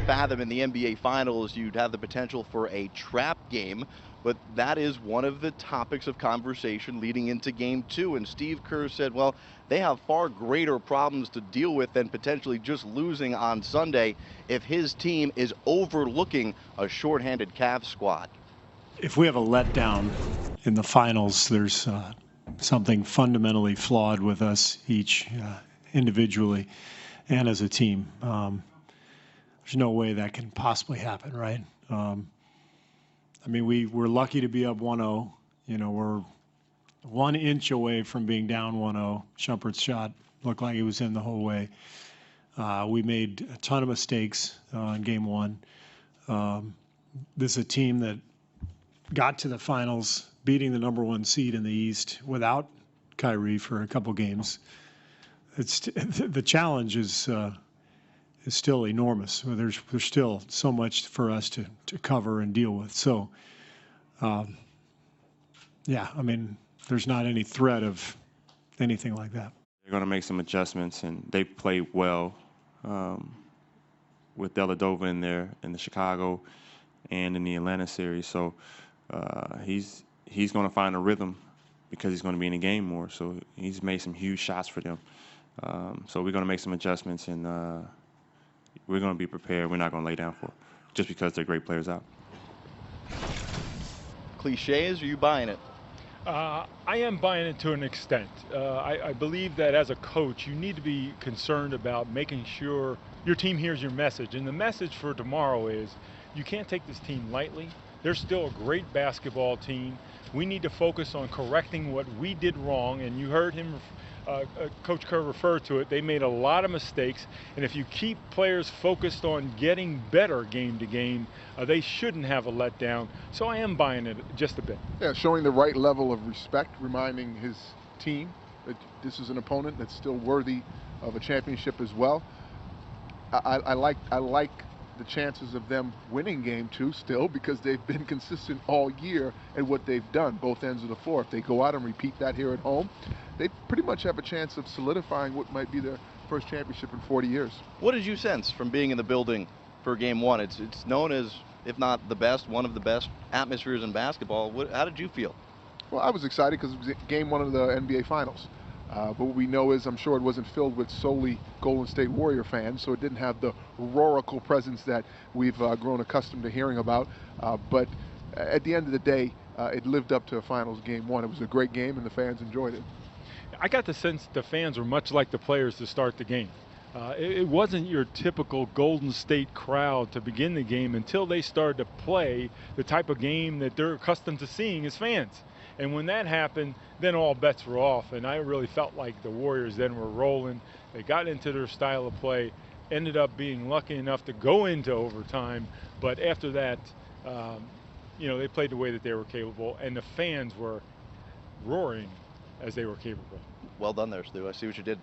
fathom in the NBA Finals you'd have the potential for a trap game, but that is one of the topics of conversation leading into Game 2. And Steve Kerr said, well, they have far greater problems to deal with than potentially just losing on Sunday if his team is overlooking a shorthanded Cavs squad. If we have a letdown in the finals, there's something fundamentally flawed with us each individually and as a team. There's no way that can possibly happen, right? I mean, we're lucky to be up 1-0. You know, we're 1 inch away from being down 1-0. Shumpert's shot looked like it was in the whole way. We made a ton of mistakes in Game 1. This is a team that got to the finals, beating the #1 seed in the East without Kyrie for a couple games. The challenge is still enormous. There's still so much for us to cover and deal with. So, yeah, I mean, there's not any threat of anything like that. They're going to make some adjustments, and they played well with Dellavedova in there in the Chicago and in the Atlanta series. So he's going to find a rhythm because he's going to be in the game more. So he's made some huge shots for them. So we're going to make some adjustments, and we're going to be prepared. We're not going to lay down for it just because they're great players out. Cliches, are you buying it? I am buying it to an extent. I believe that as a coach, you need to be concerned about making sure your team hears your message. And the message for tomorrow is you can't take this team lightly. They're still a great basketball team. We need to focus on correcting what we did wrong. And you heard him, Coach Kerr, refer to it. They made a lot of mistakes. And if you keep players focused on getting better game to game, they shouldn't have a letdown. So I am buying it just a bit. Yeah, showing the right level of respect, reminding his team that this is an opponent that's still worthy of a championship as well. I like the chances of them winning Game 2 still, because they've been consistent all year at what they've done, both ends of the floor. If they go out and repeat that here at home, they pretty much have a chance of solidifying what might be their first championship in 40 years. What did you sense from being in the building for Game 1? It's known as, if not the best, one of the best atmospheres in basketball. How did you feel? Well, I was excited because it was Game 1 of the NBA Finals. But what we know is, I'm sure it wasn't filled with solely Golden State Warrior fans, so it didn't have the roarical presence that we've grown accustomed to hearing about. But at the end of the day, it lived up to a Finals Game 1. It was a great game, and the fans enjoyed it. I got the sense the fans were much like the players to start the game. It wasn't your typical Golden State crowd to begin the game until they started to play the type of game that they're accustomed to seeing as fans. And when that happened, then all bets were off. And I really felt like the Warriors then were rolling. They got into their style of play, ended up being lucky enough to go into overtime. But after that, you know, they played the way that they were capable, and the fans were roaring as they were capable. Well done there, Stu. I see what you did.